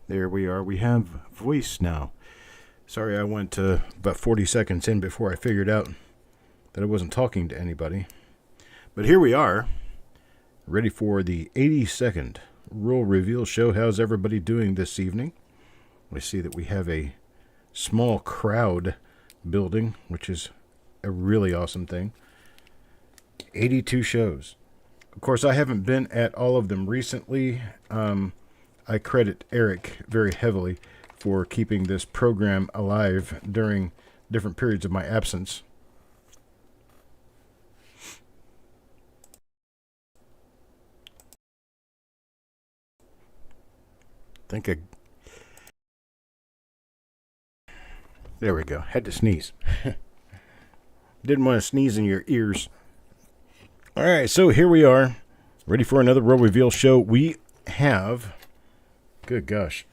There we are. We have voice now. Sorry, I went about 40 seconds in before I figured out that I wasn't talking to anybody. But here we are, ready for the 82nd Rule Reveal Show. How's everybody doing this evening? I see that we have a small crowd building, which is a really awesome thing. 82 shows. Of course, I haven't been at all of them recently. I credit Eric very heavily for keeping this program alive during different periods of my absence. There we go. Had to sneeze. Didn't want to sneeze in your ears. All right, so here we are, ready for another Roll Reveal show. We have, good gosh,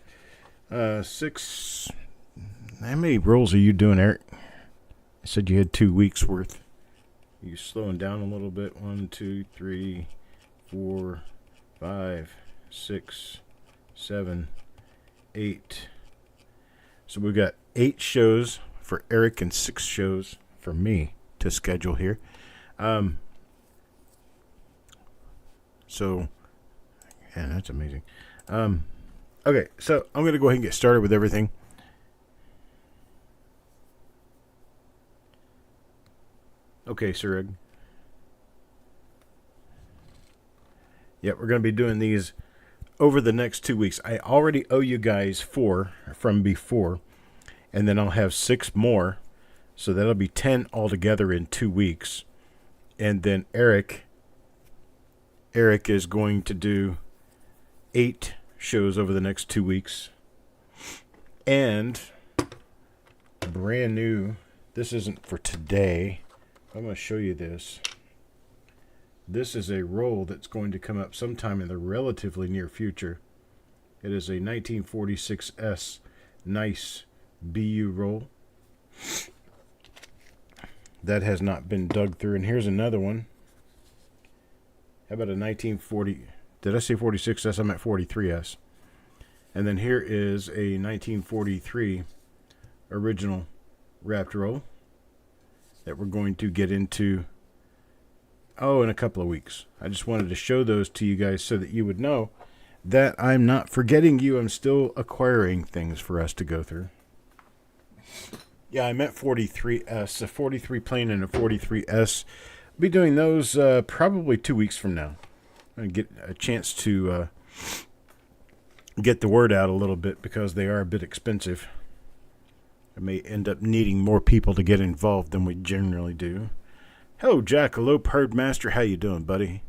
6. How many rolls are you doing, Eric? I said you had 2 weeks worth. Are you slowing down a little bit? 1, 2, 3, 4, 5, 6, 7, 8. So we've got 8 shows for Eric and 6 shows for me to schedule here. So, yeah, that's amazing. Okay, so I'm going to go ahead and get started with everything. Okay, Sir. Yeah, we're going to be doing these over the next 2 weeks. I already owe you guys 4 from before, and then I'll have 6 more. So that'll be 10 altogether in 2 weeks. And then Eric is going to do 8 shows over the next 2 weeks. And brand new, this isn't for today. I'm going to show you this. This is a roll that's going to come up sometime in the relatively near future. It is a 1946S nice BU roll. That has not been dug through. And here's another one. How about a 1940? Did I say 46S? I meant 43S. And then here is a 1943 original wrapped roll that we're going to get into, in a couple of weeks. I just wanted to show those to you guys so that you would know that I'm not forgetting you. I'm still acquiring things for us to go through. Yeah, I meant 43S, a 43 plain and a 43S. I'll be doing those probably 2 weeks from now. I'm going to get a chance to get the word out a little bit because they are a bit expensive. I may end up needing more people to get involved than we generally do. Hello, Jackalope Herdmaster. How you doing, buddy?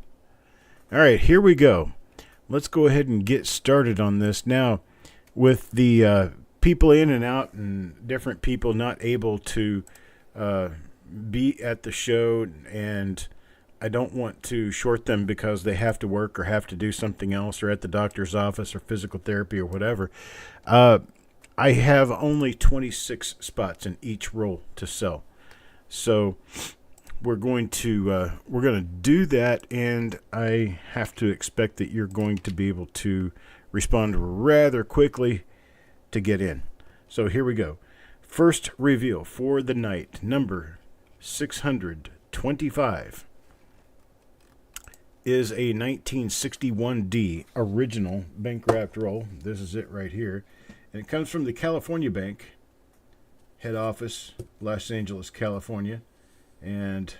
All right, here we go. Let's go ahead and get started on this. Now, with the people in and out and different people not able to be at the show, and I don't want to short them because they have to work or have to do something else or at the doctor's office or physical therapy or whatever. I have only 26 spots in each roll to sell. So we're going to do that, and I have to expect that you're going to be able to respond rather quickly to get in. So here we go. First reveal for the night, number 625, is a 1961D original bank wrapped roll. This is it right here. And it comes from the California Bank head office, Los Angeles, California. And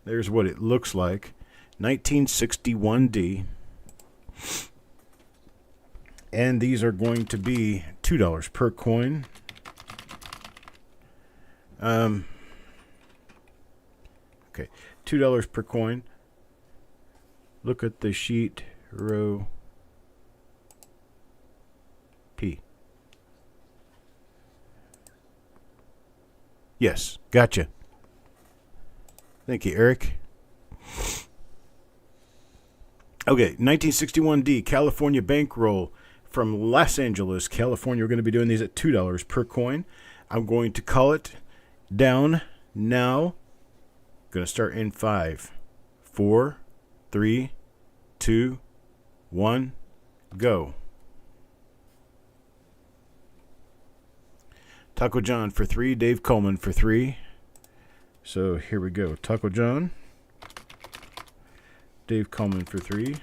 there's what it looks like. 1961D. And these are going to be $2 per coin. Okay, $2 per coin. Look at the sheet, row P. Yes, gotcha. Thank you, Eric. Okay, 1961D California bankroll from Los Angeles, California. We're going to be doing these at $2 per coin. I'm going to call it down now. Going to start in 5, 4, 3, 2, 1, go. Taco John for 3. Dave Coleman for 3. So here we go. Taco John. Dave Coleman for 3.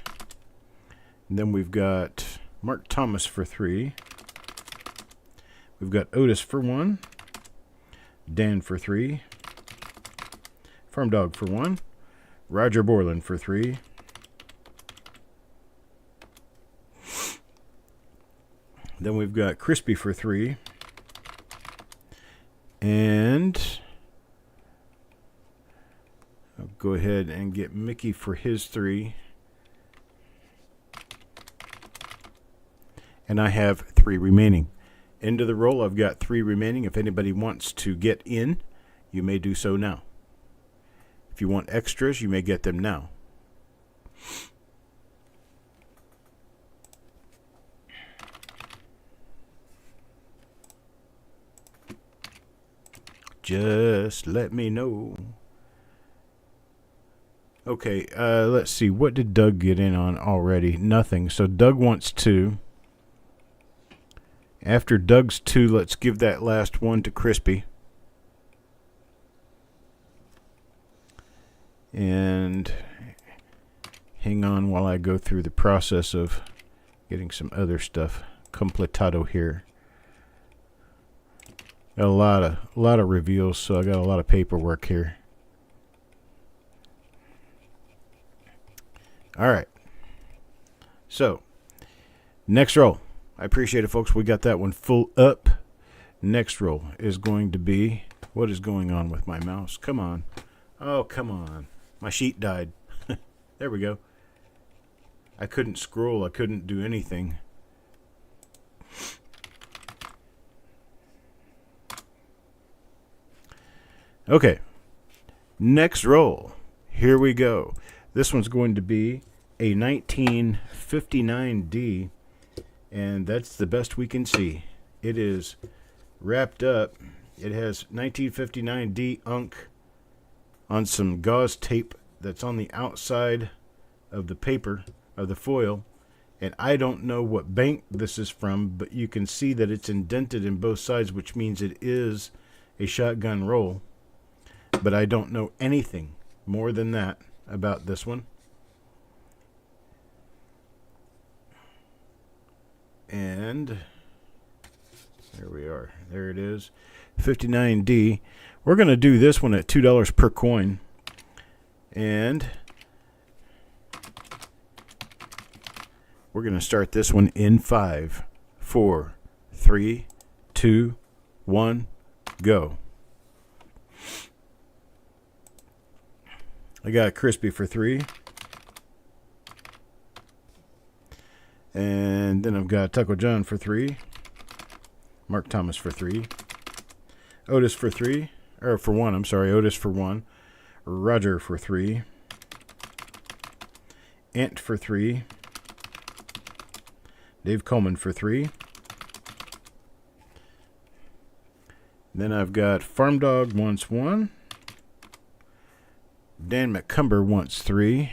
And then we've got Mark Thomas for 3. We've got Otis for 1. Dan for 3. Farm Dog for 1. Roger Borland for 3. Then we've got Crispy for 3. And I'll go ahead and get Mickey for his 3. And I have 3 remaining. Into the roll, I've got 3 remaining. If anybody wants to get in, you may do so now. If you want extras, you may get them now. Just let me know. Okay, let's see. What did Doug get in on already? Nothing. So Doug wants 2. After Doug's 2, let's give that last one to Crispy. And hang on while I go through the process of getting some other stuff completado here. Got a lot of reveals, so I got a lot of paperwork here. All right. So, next roll. I appreciate it, folks. We got that one full up. Next roll is going to be... What is going on with my mouse? Come on. Oh, come on. My sheet died. There we go. I couldn't scroll. I couldn't do anything. Okay. Next roll. Here we go. This one's going to be a 1959D. And that's the best we can see. It is wrapped up. It has 1959D unk on some gauze tape that's on the outside of the paper, of the foil. And I don't know what bank this is from, but you can see that it's indented in both sides, which means it is a shotgun roll. But I don't know anything more than that about this one. And there we are. There it is. 59D. We're going to do this one at $2 per coin. And we're going to start this one in 5, 4, 3, 2, 1, go. I got Crispy for 3. And then I've got Taco John for 3. Mark Thomas for 3. Otis for 3. Or for 1, I'm sorry. Otis for 1. Roger for 3. Ant for 3. Dave Coleman for 3. Then I've got Farm Dog wants 1. Dan McCumber wants 3.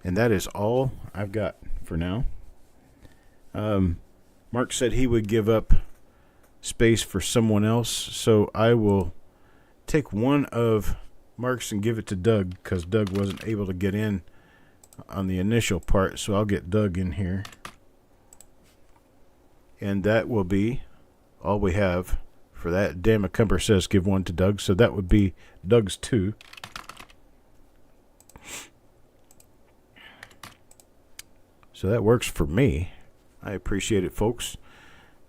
And that is all I've got for now. Mark said he would give up space for someone else, so I will take one of Mark's and give it to Doug, because Doug wasn't able to get in on the initial part, so I'll get Doug in here. And that will be all we have for that. Dan McCumber says give one to Doug, so that would be Doug's 2. So that works for me. I appreciate it, folks.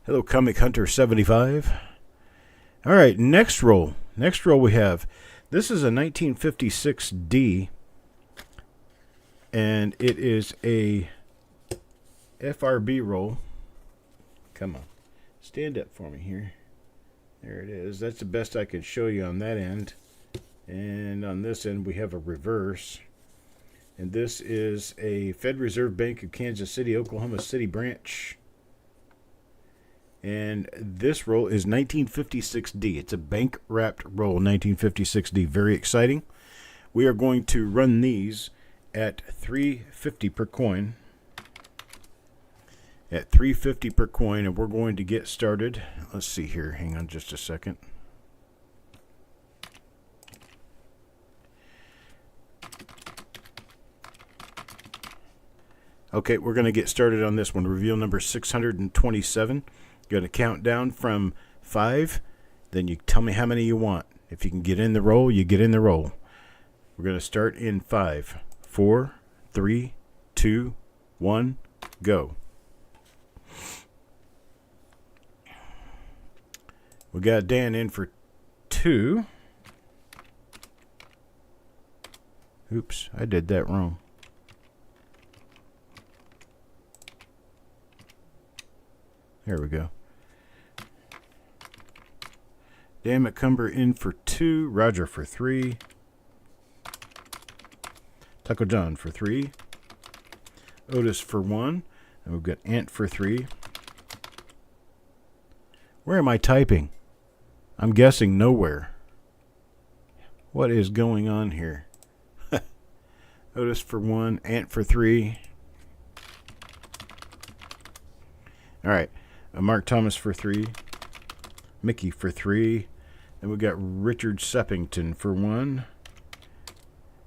Hello, Comic Hunter 75. All right, next roll. Next roll we have. This is a 1956D. And it is a FRB roll. Come on. Stand up for me here. There it is. That's the best I can show you on that end. And on this end we have a reverse. And this is a Fed Reserve Bank of Kansas City, Oklahoma City branch. And this roll is 1956D. It's a bank-wrapped roll, 1956D. Very exciting. We are going to run these at $3.50 per coin. at $3.50 per coin, and we're going to get started. Let's see here. Hang on just a second. Okay, we're going to get started on this one. Reveal number 627. Going to count down from 5. Then you tell me how many you want. If you can get in the roll, you get in the roll. We're going to start in 5, 4, 3, 2, 1, go. We got Dan in for 2. Oops, I did that wrong. There we go. Dan McCumber in for 2. Roger for 3. Taco John for 3. Otis for 1. And we've got Ant for 3. Where am I typing? I'm guessing nowhere. What is going on here? Otis for 1. Ant for 3. All right. Mark Thomas for 3. Mickey for 3. Then we got Richard Seppington for 1.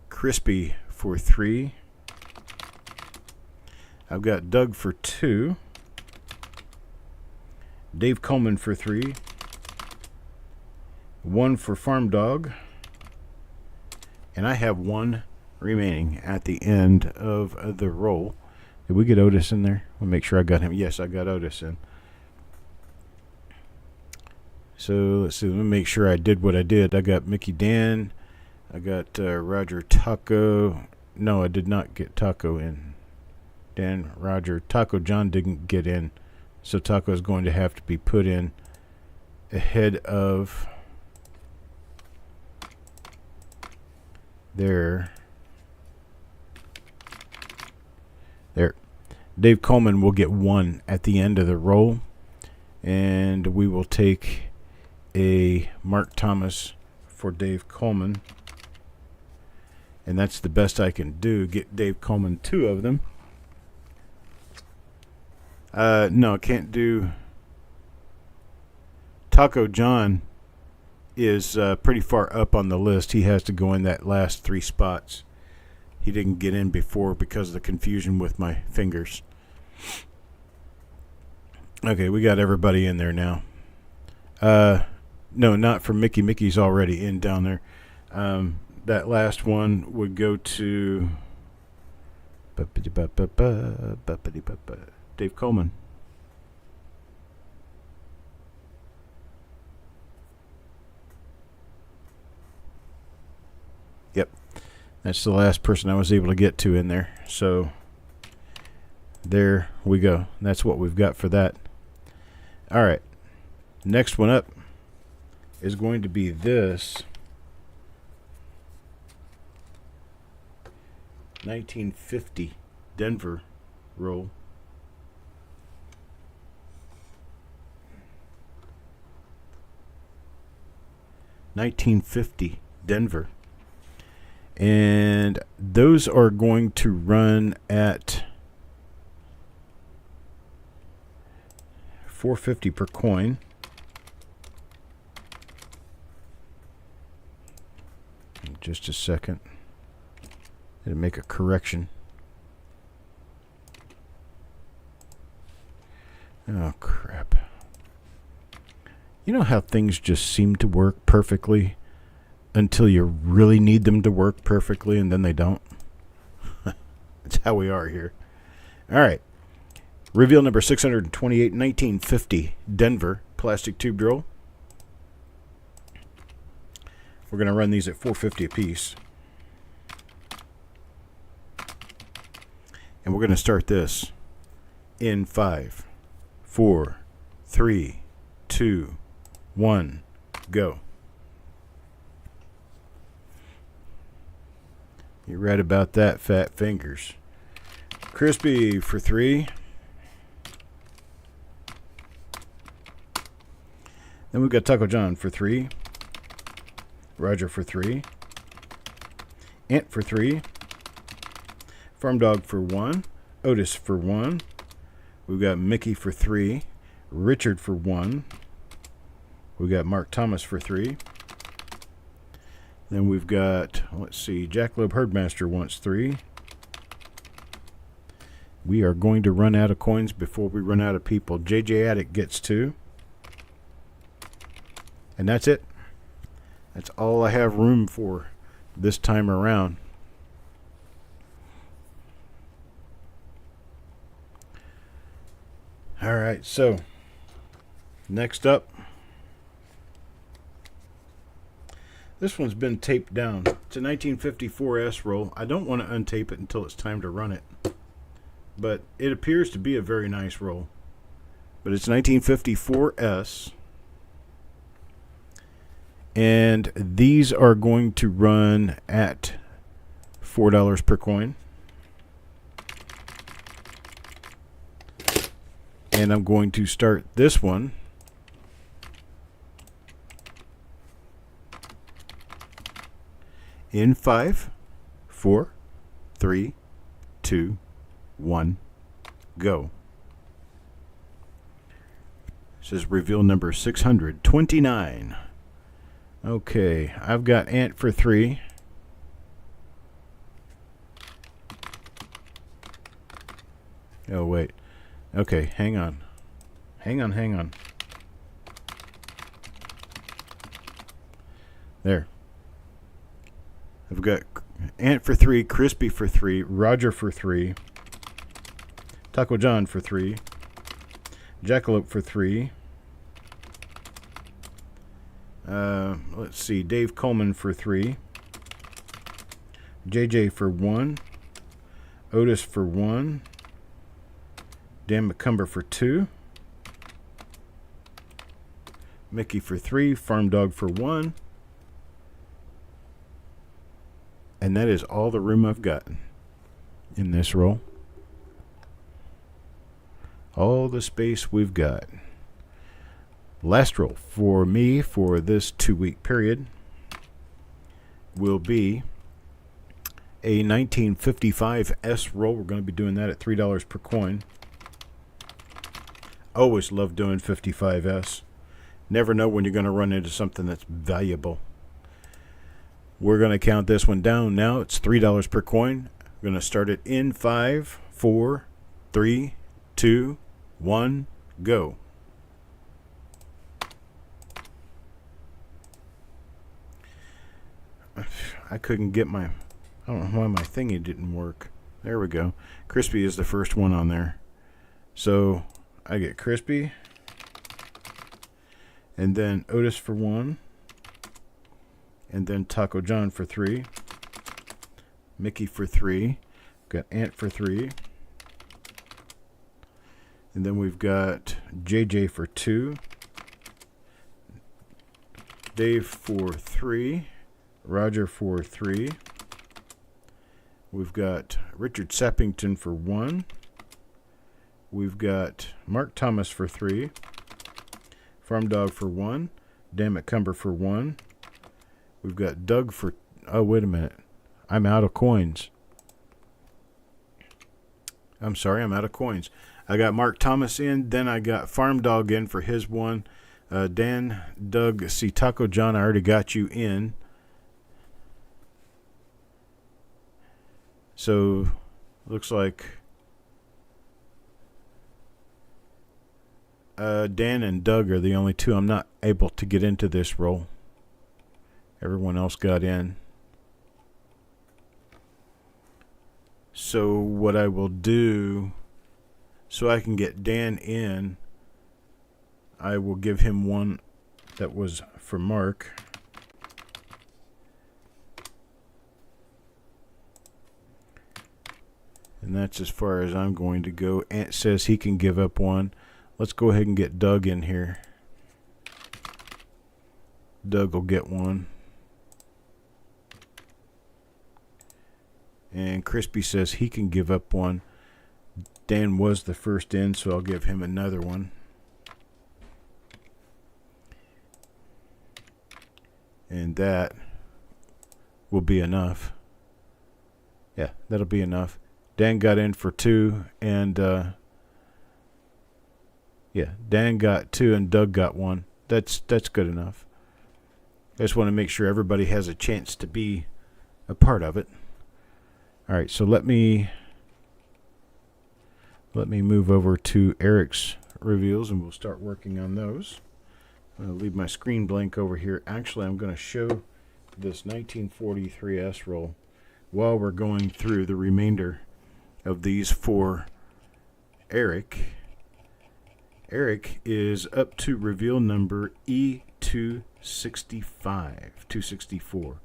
Crispy for 3. I've got Doug for 2. Dave Coleman for 3. 1 for Farm Dog. And I have 1 remaining at the end of the roll. Did we get Otis in there? We'll make sure I got him. Yes, I got Otis in. So let's see. Let me make sure I did what I did. I got Mickey Dan. I got Roger Taco. No, I did not get Taco in. Dan, Roger, Taco John didn't get in. So Taco is going to have to be put in ahead of there. Dave Coleman will get 1 at the end of the roll. And we will take a Mark Thomas for Dave Coleman. And that's the best I can do. Get Dave Coleman 2 of them. No, I can't do. Taco John is pretty far up on the list. He has to go in that last 3 spots. He didn't get in before because of the confusion with my fingers. Okay, we got everybody in there now. No, not for Mickey. Mickey's already in down there. That last one would go to Dave Coleman. Yep. That's the last person I was able to get to in there. So there we go. That's what we've got for that. All right. Next one up is going to be this 1950 Denver roll. $19.50 Denver. And those are going to run at $4.50 per coin. In just a second. It'll make a correction. Oh, crap. You know how things just seem to work perfectly until you really need them to work perfectly and then they don't? That's how we are here. All right. Reveal number 628, 1950 Denver plastic tube drill. We're going to run these at $4.50 a piece. And we're going to start this in 5, 4, 3, 2, 1, go. You're right about that, fat fingers. Crispy for 3. Then we've got Taco John for 3. Roger for 3. Ant for 3. Farm Dog for 1. Otis for 1. We've got Mickey for 3. Richard for 1. We've got Mark Thomas for 3. Then we've got, let's see, Jackalope Herdmaster wants 3. We are going to run out of coins before we run out of people. JJ Addict gets 2. And that's it. That's all I have room for this time around. All right, so next up, this one's been taped down. It's a 1954S roll. I don't want to untape it until it's time to run it, but it appears to be a very nice roll. But it's 1954S, and these are going to run at $4 per coin. And I'm going to start this one in 5, 4, 3, 2, 1, go. This is reveal number 629. Okay, I've got Ant for 3. Oh, wait. Okay, hang on. Hang on. There. I've got Ant for 3, Crispy for 3, Roger for 3, Taco John for 3, Jackalope for 3. Let's see, Dave Coleman for 3, JJ for 1, Otis for 1, Dan McCumber for 2, Mickey for 3, Farm Dog for 1, and that is all the room I've got in this roll. All the space we've got. Last roll for me for this 2-week period will be a 1955S roll. We're going to be doing that at $3 per coin. Always love doing 55S. Never know when you're going to run into something that's valuable. We're going to count this one down now. It's $3 per coin. We're going to start it in 5, 4, 3, 2, 1, go. I couldn't get my... I don't know why my thingy didn't work. There we go. Crispy is the first one on there. So I get Crispy. And then Otis for 1. And then Taco John for 3. Mickey for 3. Got Ant for 3. And then we've got JJ for 2. Dave for 3. Roger for 3. We've got Richard Sappington for 1. We've got Mark Thomas for 3. Farm Dog for 1. Dan McCumber for 1. We've got Doug for... Oh, wait a minute. I'm out of coins. I'm sorry, I'm out of coins. I got Mark Thomas in. Then I got Farm Dog in for his one. Dan, Doug, see, Taco John, I already got you in. So, looks like Dan and Doug are the only two I'm not able to get into this roll. Everyone else got in. So what I will do, so I can get Dan in, I will give him one that was for Mark. And that's as far as I'm going to go. Ant says he can give up one. Let's go ahead and get Doug in here. Doug will get one. And Crispy says he can give up one. Dan was the first in, so I'll give him another one. And that will be enough. Yeah, that'll be enough. Dan got in for 2, and Yeah, Dan got 2 and Doug got 1. That's good enough. I just want to make sure everybody has a chance to be a part of it. All right, so let me move over to Eric's reveals, and we'll start working on those. I'm going to leave my screen blank over here. Actually, I'm going to show this 1943S roll while we're going through the remainder of these for Eric. Eric is up to reveal number E264.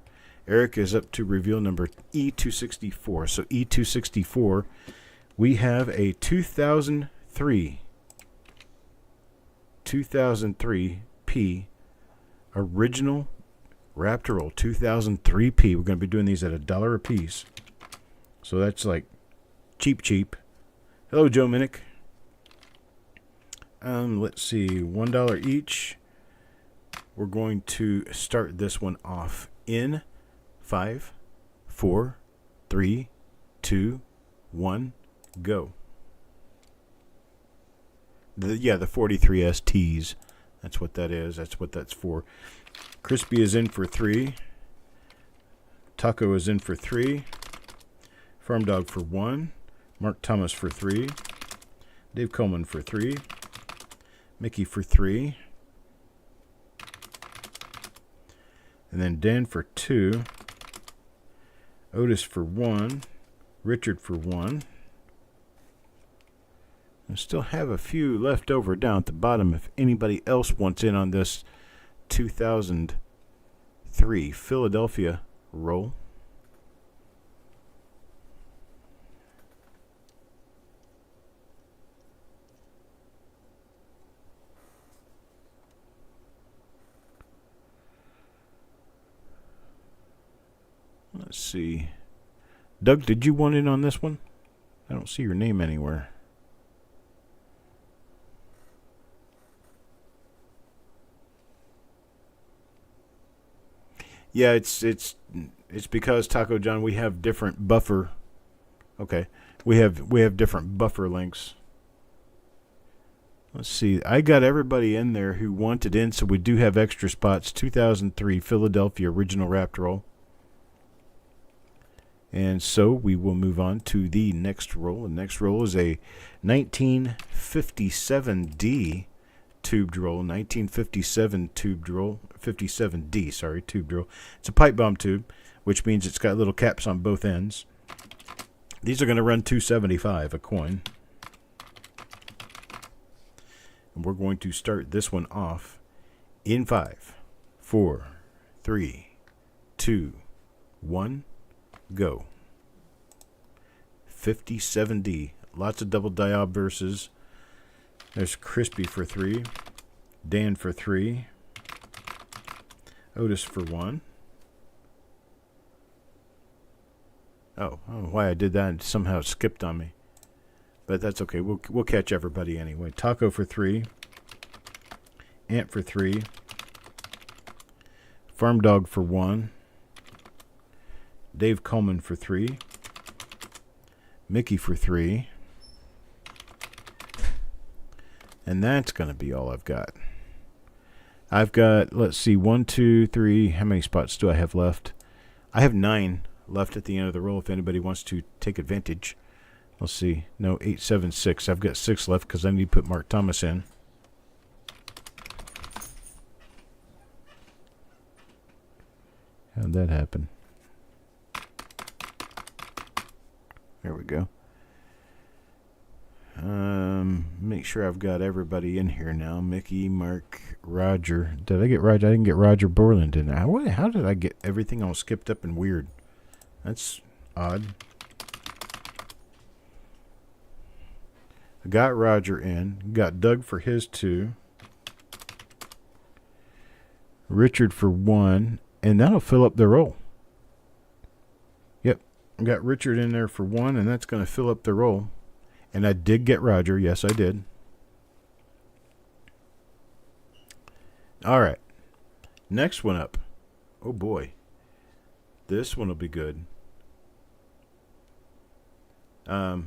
Eric is up to reveal number E264. So E264, we have a 2003 P original Raptor roll, 2003 P. We're going to be doing these at $1 a piece. So that's like cheap. Hello, Joe Minnick. Let's see, $1 each. We're going to start this one off in 5, 4, 3, 2, 1, go. The 43S tees. That's what that is. That's what that's for. Crispy is in for 3. Taco is in for 3. Farm Dog for 1. Mark Thomas for 3. Dave Coleman for 3. Mickey for 3. And then Dan for 2. Otis for 1. Richard for 1. I still have a few left over down at the bottom if anybody else wants in on this 2003 Philadelphia roll. Let's see. Doug, did you want in on this one? I don't see your name anywhere. Yeah, it's because Taco John, we have different buffer. Okay, we have different buffer links. Let's see. I got everybody in there who wanted in, so we do have extra spots. 2003 Philadelphia original Raptor roll. And so we will move on to the next roll. The next roll is a 1957D tubed roll. 1957 tubed roll. 57D, sorry, tubed roll. It's a pipe bomb tube, which means it's got little caps on both ends. These are going to run $2.75 a coin. And we're going to start this one off in 5, 4, 3, 2, 1. Go. 57D. Lots of double die obverses. There's Crispy for 3. Dan for 3. Otis for 1. Oh, I don't know why I did that and somehow it skipped on me. But that's okay. We'll catch everybody anyway. Taco for 3. Ant for 3. Farm Dog for 1. Dave Coleman for 3. Mickey for 3. And that's going to be all I've got. I've got, let's see, 1, 2, 3. How many spots do I have left? I have 9 left at the end of the roll if anybody wants to take advantage. Let's see. No, 8, 7, 6. I've got 6 left because I need to put Mark Thomas in. How'd that happen? There we go. Make sure I've got everybody in here now. Mickey, Mark, Roger. Did I get Roger? I didn't get Roger Borland in there. How did I get everything all skipped up and weird? That's odd. I got Roger in. Got Doug for his 2. Richard for 1. And that'll fill up the roll. Yep. Got Richard in there for 1, and that's going to fill up the roll. And I did get Roger. Yes, I did. All right. Next one up. Oh, boy. This one will be good. All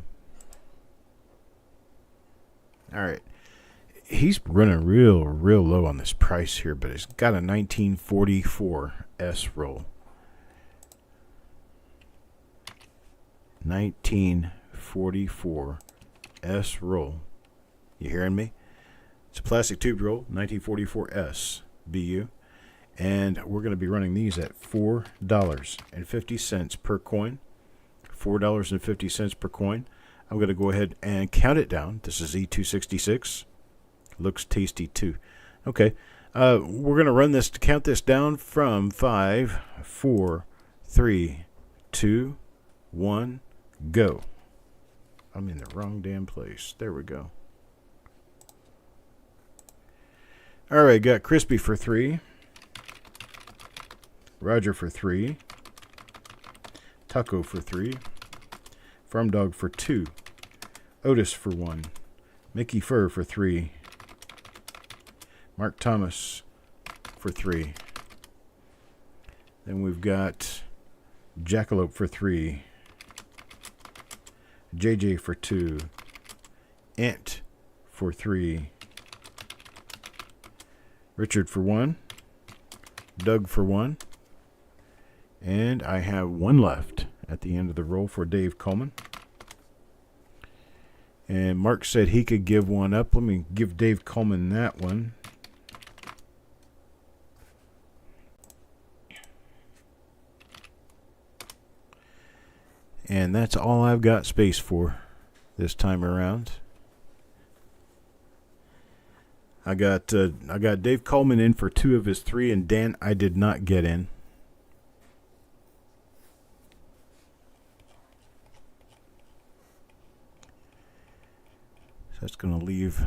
right. he's running real low on this price here, but it's got a 1944 S roll. 1944 S roll. You hearing me? It's a plastic tube roll, 1944 S BU. And we're going to be running these at $4.50 per coin. $4.50 per coin. I'm going to go ahead and count it down. This is E266. Looks tasty too. Okay. We're going to run this to count this down from 5, 4, 3, 2, 1, go. I'm in the wrong damn place. There we go. All right, got Crispy for 3. Roger for 3. Taco for 3. Farm Dog for 2. Otis for 1. Mickey Fur for 3. Mark Thomas for 3. Then we've got Jackalope for 3. JJ for 2. Ant for 3. Richard for 1. Doug for 1. And I have 1 left at the end of the roll for Dave Coleman. And Mark said he could give one up. Let me give Dave Coleman that one. And that's all I've got space for this time around. I got Dave Coleman in for 2 of his 3, and Dan I did not get in. So that's going to leave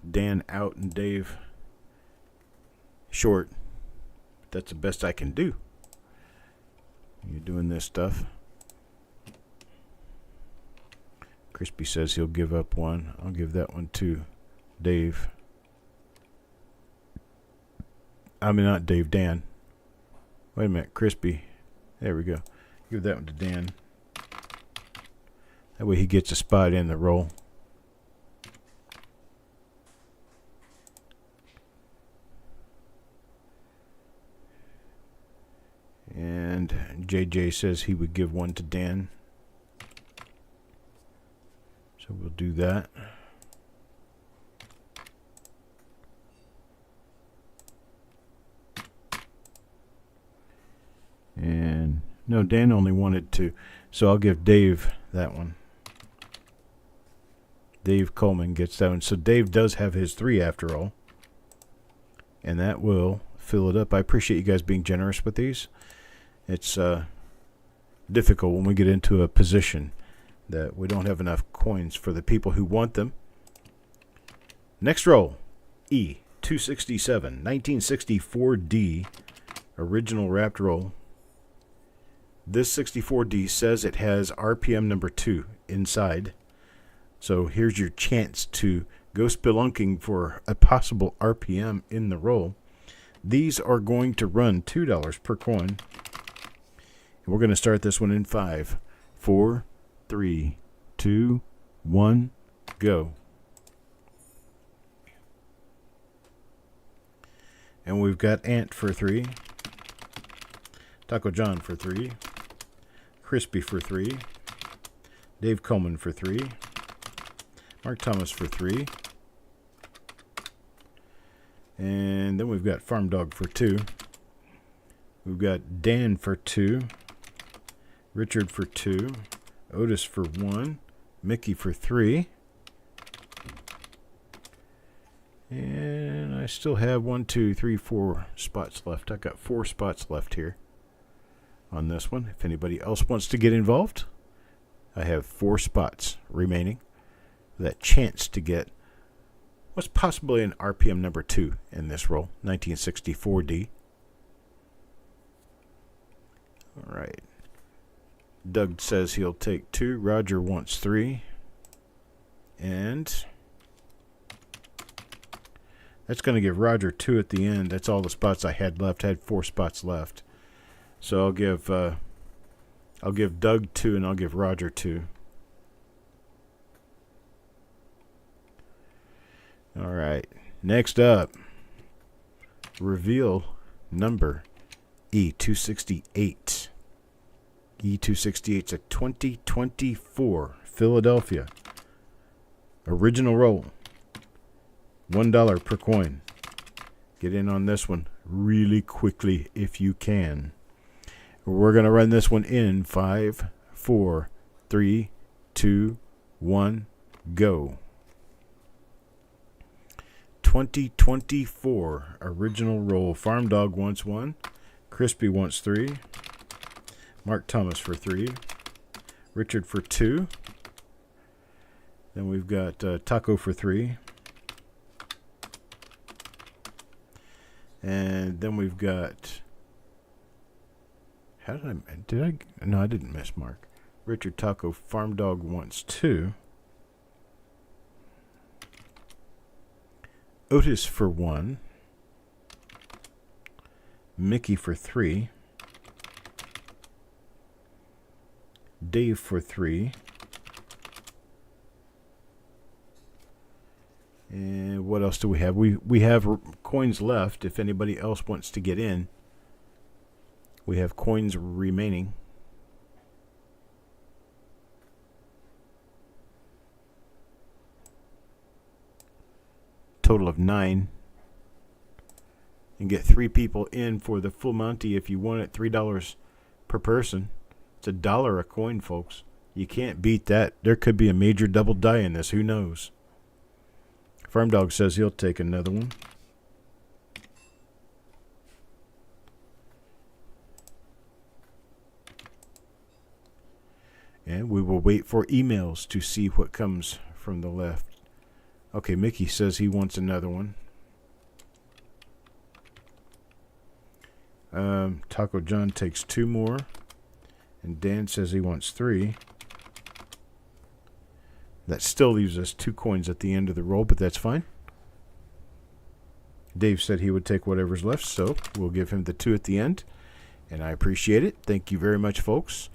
Dan out and Dave short. That's the best I can do. You're doing this stuff. Crispy says he'll give up 1. I'll give that one to Dave. I mean, not Dave, Dan. Wait a minute, Crispy. There we go. Give that one to Dan. That way he gets a spot in the roll. And JJ says he would give 1 to Dan. So we'll do that. And no, Dan only wanted 2. So I'll give Dave that one. Dave Coleman gets that one. So Dave does have his 3 after all. And that will fill it up. I appreciate you guys being generous with these. It's difficult when we get into a position that we don't have enough coins for the people who want them. Next roll, E267, 1964D, original wrapped roll. This 64D says it has RPM number 2 inside. So here's your chance to go spelunking for a possible RPM in the roll. These are going to run $2 per coin. And we're going to start this one in 5, 4, 3, 2, 1, go. And we've got Ant for 3. Taco John for 3. Crispy for 3. Dave Coleman for 3. Mark Thomas for 3. And then we've got Farm Dog for 2. We've got Dan for 2. Richard for 2. Otis for 1. Mickey for 3. And I still have 1, 2, 3, 4 spots left. I've got 4 spots left here on this one. If anybody else wants to get involved, I have 4 spots remaining. That chance to get what's possibly an RPM number 2 in this roll, 1964D. All right. Doug says he'll take 2. Roger wants 3. And that's going to give Roger 2 at the end. That's all the spots I had left. I had 4 spots left. So I'll give Doug 2 and I'll give Roger 2. All right. Next up, reveal number E268. E268's a 2024 Philadelphia. Original roll. $1 per coin. Get in on this one really quickly if you can. We're going to run this one in 5, 4, 3, 2, 1, go. 2024 original roll. Farm Dog wants 1. Crispy wants 3. Mark Thomas for 3. Richard for 2. Then we've got Taco for 3. And then we've got... No, I didn't miss Mark. Richard, Taco, Farm Dog wants 2. Otis for 1. Mickey for 3. Dave for 3. And what else do we have? We have coins left if anybody else wants to get in. We have coins remaining. Total of 9. And get 3 people in for the full Monty if you want it. $3 per person. It's $1 a coin, folks. You can't beat that. There could be a major double die in this. Who knows? Farm Dog says he'll take another one. And we will wait for emails to see what comes from the left. Okay, Mickey says he wants another one. Taco John takes 2 more. And Dan says he wants 3. That still leaves us 2 coins at the end of the roll, but that's fine. Dave said he would take whatever's left, so we'll give him the 2 at the end. And I appreciate it. Thank you very much, folks.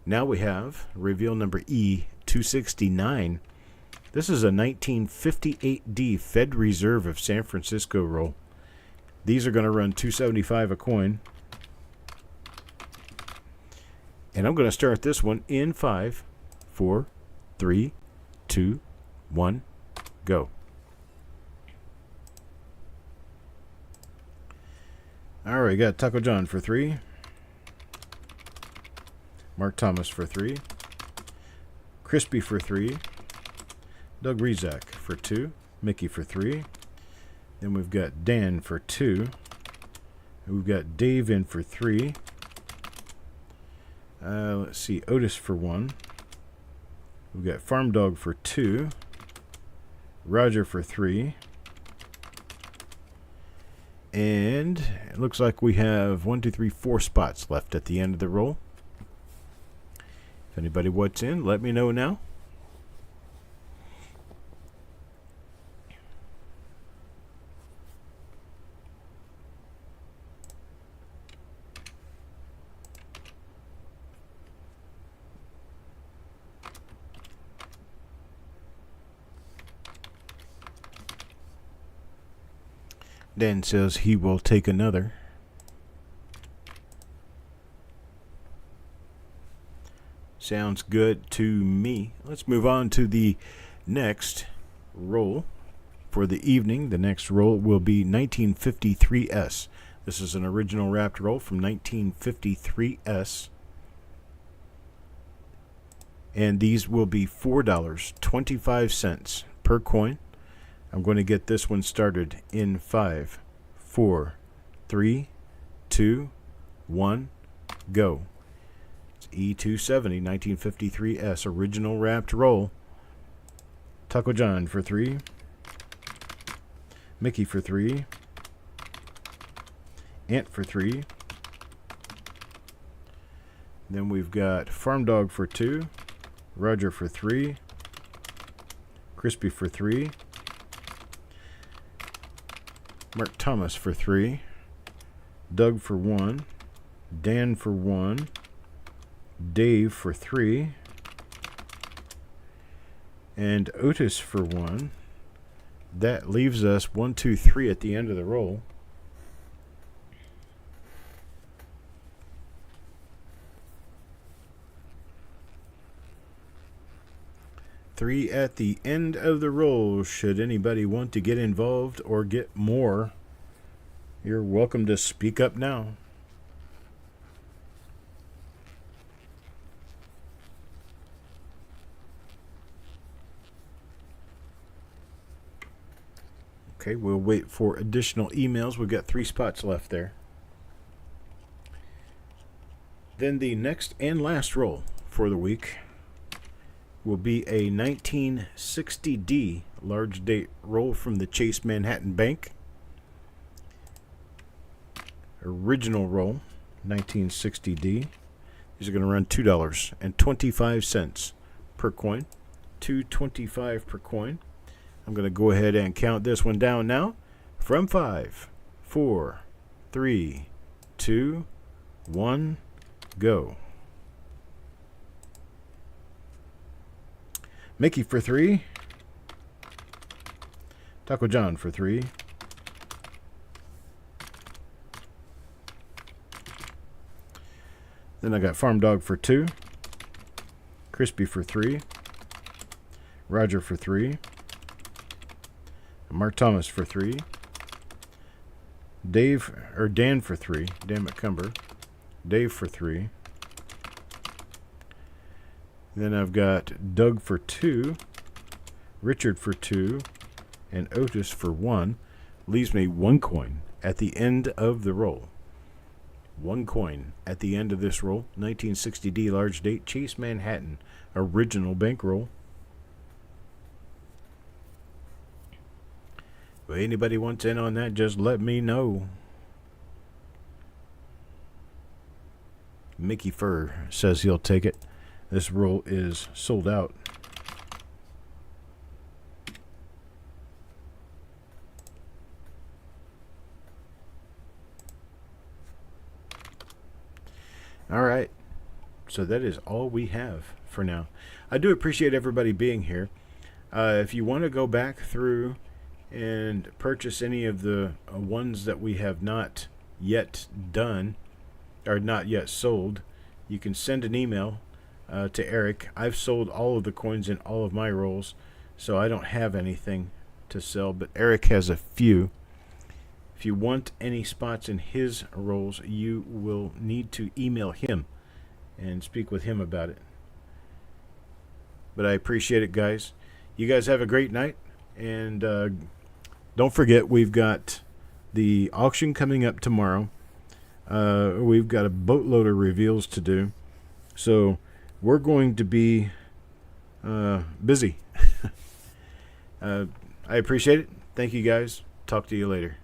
Now we have reveal number E269. This is a 1958D Fed Reserve of San Francisco roll. These are going to run $2.75 a coin. And I'm going to start this one in 5, 4, 3, 2, 1, go. All right, got Taco John for 3. Mark Thomas for 3. Crispy for 3. Doug Rezak for 2. Mickey for 3. Then we've got Dan for 2. We've got Dave in for 3. Let's see, Otis for 1. We've got Farm Dog for 2. Roger for 3. And it looks like we have 1, 2, 3, 4 spots left at the end of the roll. If anybody wants in, let me know now. Dan says he will take another. Sounds good to me. Let's move on to the next roll for the evening. The next roll will be 1953S. This is an original wrapped roll from 1953S. And these will be $4.25 per coin. I'm going to get this one started in 5, 4, 3, 2, 1, go. It's E270 1953S original wrapped roll. Taco John for 3. Mickey for 3. Ant for 3. Then we've got Farm Dog for 2. Roger for 3. Crispy for 3. Mark Thomas for 3. Doug for 1. Dan for 1. Dave for 3. And Otis for 1. That leaves us 1, 2, 3 at the end of the roll. Three at the end of the roll. Should anybody want to get involved or get more, you're welcome to speak up now. Okay, we'll wait for additional emails. We've got 3 spots left there. Then the next and last roll for the week will be a 1960D large date roll from the Chase Manhattan Bank. Original roll, 1960D. These are going to run $2.25 per coin. $2.25 per coin. I'm going to go ahead and count this one down now. From 5, 4, 3, 2, 1, go. Mickey for 3. Taco John for 3. Then I got Farm Dog for 2. Crispy for 3. Roger for 3. Mark Thomas for 3. Dan for 3. Dan McCumber. Dave for 3. Then I've got Doug for 2. Richard for 2. And Otis for 1. Leaves me 1 coin at the end of the roll. 1 coin at the end of this roll. 1960D large date Chase Manhattan original bankroll. If anybody wants in on that, just let me know. Mickey Fur says he'll take it. This roll is sold out. All right. So that is all we have for now. I do appreciate everybody being here. If you want to go back through and purchase any of the ones that we have not yet done or not yet sold, you can send an email to Eric. I've sold all of the coins in all of my rolls, so I don't have anything to sell, but Eric has a few. If you want any spots in his rolls, you will need to email him and speak with him about it. But I appreciate it, guys. You guys have a great night, and don't forget, we've got the auction coming up tomorrow. We've got a boatload of reveals to do. So we're going to be busy. I appreciate it. Thank you, guys. Talk to you later.